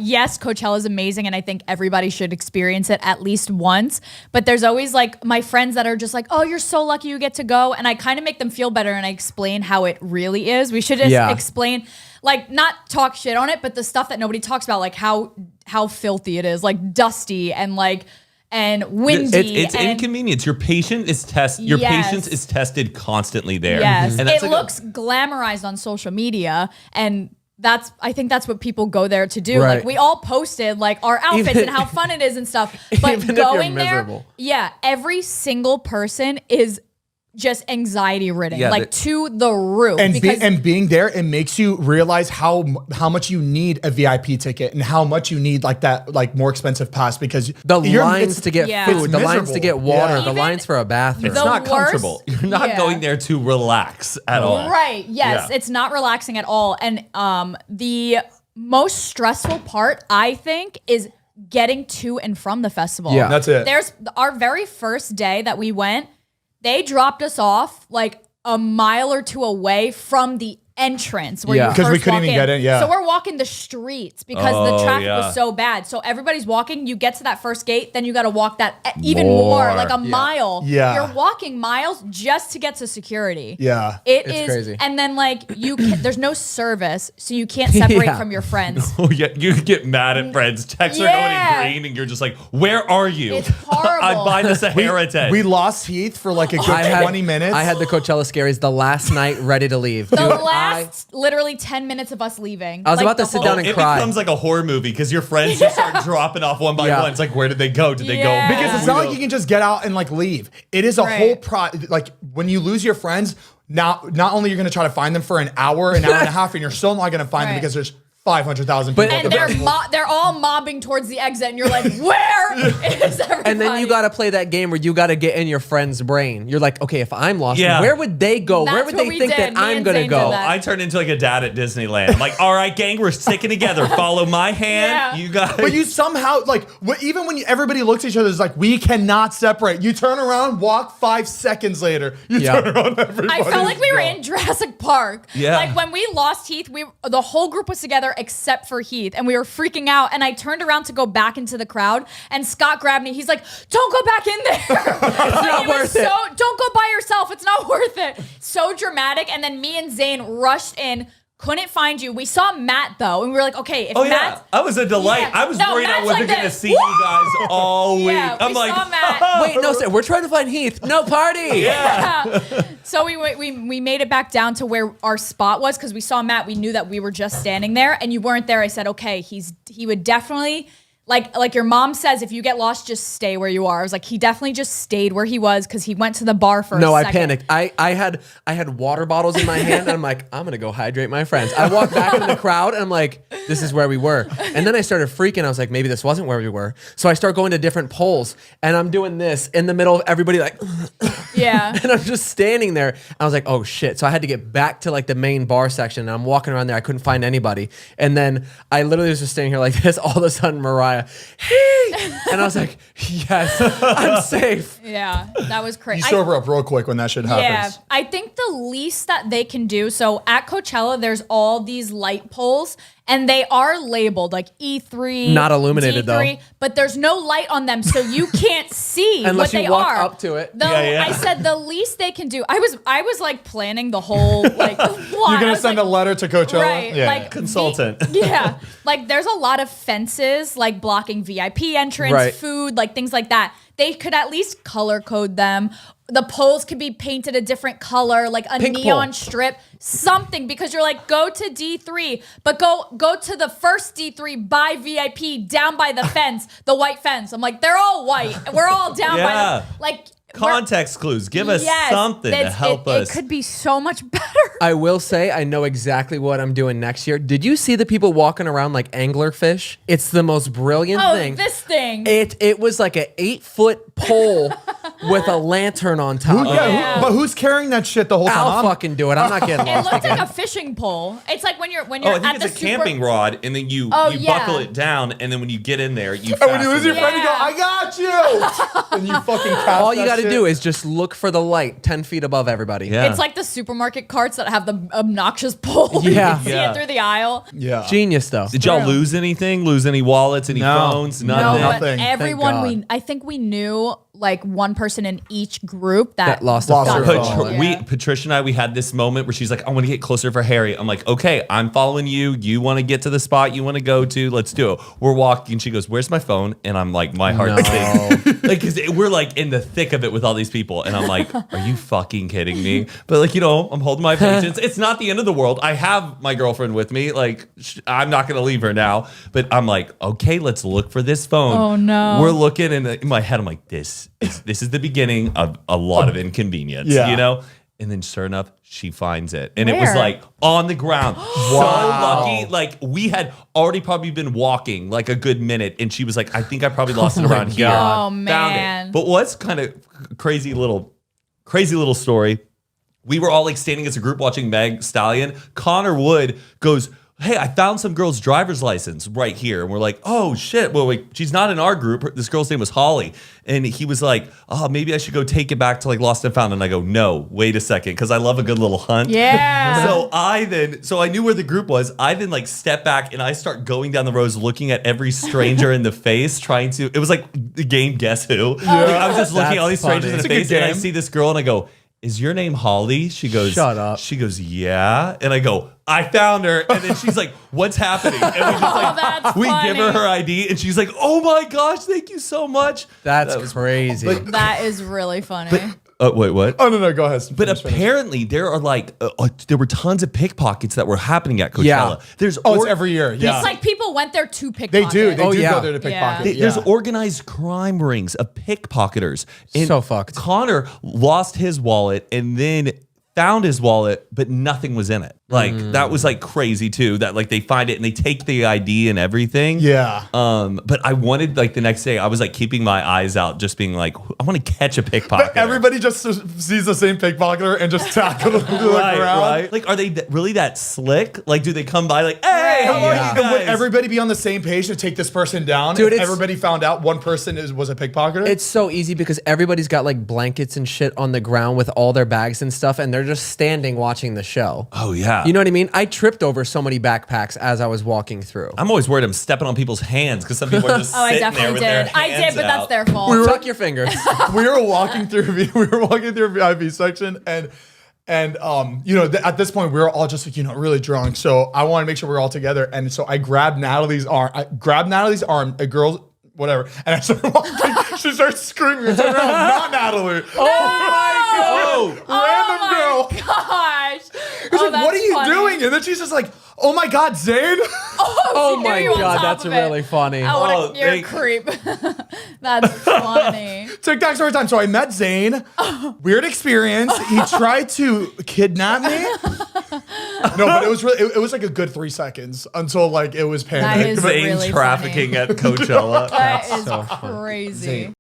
yes, Coachella is amazing, and I think everybody should experience it at least once. But there's always like my friends that are just like, oh, you're so lucky you get to go. And I kind of make them feel better, and I explain how it really is. We should just explain, like, not talk shit on it, but the stuff that nobody talks about, like how filthy it is, like dusty and like, and windy. It's inconvenience. Your patience is tested constantly there. Yes. And it looks glamorized on social media, and I think that's what people go there to do. Right. Like, we all posted like our outfits and how fun it is and stuff. But even going if you're there, every single person is just anxiety ridden, to the roof. And being there, it makes you realize how much you need a VIP ticket and how much you need like that, like more expensive pass, because the lines to get food, the lines to get water, the Even lines for a bathroom. It's not comfortable. You're not going there to relax at all. Right. Yes. It's not relaxing at all. And the most stressful part, I think, is getting to and from the festival. Yeah, that's it. There's our very first day that we went, they dropped us off like a mile or two away from the entrance where you because we couldn't even get in. So we're walking the streets because the traffic was so bad. So everybody's walking. You get to that first gate, then you got to walk that even more, like a mile. Yeah, you're walking miles just to get to security. Yeah, it's crazy. And then like there's no service, so you can't separate from your friends. Oh yeah, you get mad at friends. Texts are going green, and you're just like, "Where are you?" It's horrible. I'm by the Sahara tent. We lost Heath for like a good 20 minutes. I had the Coachella scaries the last night, ready to leave. Literally 10 minutes of us leaving. I was about to sit down and cry. It becomes like a horror movie because your friends just start dropping off one by one. It's like, where did they go? Did they go? Because it's not like you can just get out and like leave. It is a whole like when you lose your friends, not only you're going to try to find them for an hour and a half, and you're still not going to find them because there's 500,000 people. And they're all mobbing towards the exit, and you're like, where is everybody? And then you got to play that game where you got to get in your friend's brain. You're like, okay, if I'm lost, where would they go? Where would they think that I'm going to go? I turned into like a dad at Disneyland. I'm like, all right, gang, we're sticking together. Follow my hand. You guys. But you somehow, like, even when everybody looks at each other, it's like, we cannot separate. You turn around, walk 5 seconds later, you turn around, everybody. I felt like we were in Jurassic Park. Yeah. Like when we lost Heath, the whole group was together except for Heath, and we were freaking out, and I turned around to go back into the crowd, and Scott grabbed me. He's like, don't go back in there. It's not worth it. Don't go by yourself. It's not worth it. So dramatic. And then me and Zane rushed in, couldn't find you. We saw Matt though, and we were like, okay, if Matt, I was a delight. I was worried I wasn't going to see you guys all week. I'm like, saw Matt. Wait, no, sir, we're trying to find Heath. No party. Yeah. So we made it back down to where our spot was because we saw Matt. We knew that we were just standing there, and you weren't there. I said, okay, he would definitely. Like your mom says, if you get lost, just stay where you are. I was like, he definitely just stayed where he was because he went to the bar for a second. No, I panicked. I had water bottles in my hand, and I'm like, I'm gonna go hydrate my friends. I walked back into the crowd, and I'm like, this is where we were. And then I started freaking. I was like, maybe this wasn't where we were. So I start going to different poles, and I'm doing this in the middle of everybody, like, and I'm just standing there. I was like, oh shit. So I had to get back to like the main bar section, and I'm walking around there. I couldn't find anybody, and then I literally was just standing here like this. All of a sudden, Mariah. Hey! And I was like, yes, I'm safe. Yeah, that was crazy. You sober up real quick when that shit happens. Yeah, I think the least that they can do, so at Coachella, there's all these light poles, and they are labeled like E3. Not illuminated D3, though. But the's no light on them, so you can't see unless what you they walk are. up to it. I said the least they can do. I was like planning the whole like. You're gonna send a letter to Coachella, right? Yeah. Like consultant. Like there's a lot of fences like blocking VIP entrance, food, like things like that. They could at least color code them. The poles could be painted a different color, like a neon strip, something, because you're like, go to D3, but go to the first D3 by VIP down by the fence, the white fence. I'm like, they're all white. We're all down by the, like. Context clues. Give us something to help us. It could be so much better. I will say I know exactly what I'm doing next year. Did you see the people walking around like anglerfish? It's the most brilliant thing. Oh, this thing. It was like an 8-foot pole with a lantern on top. But who's carrying that shit the whole time? I'll fucking do it. I'm not getting It lost looked again. like a fishing pole. It's like when you're Oh, I at think the it's a camping rod, and then you buckle it down, and then when you get in there, you. And when you lose your fasten friend, you go, I got you. And you fucking cast All you got got to do is just look for the light 10 feet above everybody. Yeah. It's like the supermarket carts that have the obnoxious pole. Yeah. You can see Yeah. it through the aisle. Yeah. Genius, though. Did y'all True. lose anything? Lose any wallets? Any No. phones? No, Nothing. but Nothing. everyone Thank God. I think we knew like one person in each group that Lost Lost a her phone. phone. Yeah. Patricia and I, we had this moment where she's like, I want to get closer for Harry. I'm like, okay, I'm following you. You want to get to the spot you want to go to. Let's do it. We're walking. She goes, where's my phone? And I'm like, my heart sinks. Like, cause we're like in the thick of it with all these people. And I'm like, are you fucking kidding me? But like, I'm holding my patience. It's not the end of the world. I have my girlfriend with me. Like, I'm not going to leave her now. But I'm like, okay, let's look for this phone. Oh, no. We're looking, and in my head, I'm like, this is the beginning of a lot of inconvenience, Yeah. And then sure enough, she finds it. And it was Where? like on the ground. So lucky. Like we had already probably been walking like a good minute. And she was like, I think I probably lost it around here. God. Oh, Found man. it. But what's kind of crazy little story. We were all like standing as a group watching Meg Stallion. Connor Wood goes, hey, I found some girl's driver's license right here. And we're like, oh shit. Well, wait, she's not in our group. This girl's name was Holly. And he was like, oh, maybe I should go take it back to like Lost and Found. And I go, no, wait a second. Cause I love a good little hunt. Yeah. So I knew where the group was. I then like step back and I start going down the rows, looking at every stranger in the face, it was like the game Guess Who. Like, I was just looking at all these strangers in the It's a good face and I game. see this girl and I go, is your name Holly? She goes, Shut up. She goes, yeah. And I go, I found her. And then she's like, what's happening? And we just like, that's we give her funny. her ID and she's like, oh my gosh, thank you so much. That's crazy. That is really funny. Wait, what? Oh, no, go ahead. But apparently there are like, there were tons of pickpockets that were happening at Coachella. Yeah. It's every year. Yeah. It's like people went there to pickpocket. They do. They do yeah. go there to pickpocket. Yeah. There's organized crime rings of pickpocketers. And So fucked. Connor lost his wallet and then found his wallet, but nothing was in it. Like that was like crazy too. That like they find it and they take the ID and everything. Yeah. But I wanted like the next day, I was like keeping my eyes out, just being like, I want to catch a pickpocket. But everybody just sees the same pickpocketer and just tackle them to the ground. Right. Like, are they really that slick? Like, do they come by like, hey, how are you And would guys? everybody be on the same page to take this person down? Dude, if it's- everybody found out one person was a pickpocketer? It's so easy because everybody's got like blankets and shit on the ground with all their bags and stuff, and they're just standing watching the show. Oh yeah. You know what I mean? I tripped over so many backpacks as I was walking through. I'm always worried I'm stepping on people's hands because some people are just Oh, I sitting there definitely with their did. I hands did, but that's out. their fault. Tuck your fingers. we were walking through VIP section and at this point we were all just like, really drunk. So I wanted to make sure we were all together. And so I grabbed Natalie's arm, a girl's whatever, and I started walking. She starts screaming. I turned around, not Natalie. Oh, Random girl. Gosh. She's like, what are you doing? And then she's just like, oh my God, Zane. Oh She my knew you on God, top that's of it. really funny. Oh, you're a creep. That's funny. TikTok story time. So I met Zane. Weird experience. He tried to kidnap me. No, but it was like a good 3 seconds until like it was panic. That is Zane really trafficking funny. at Coachella. That is crazy.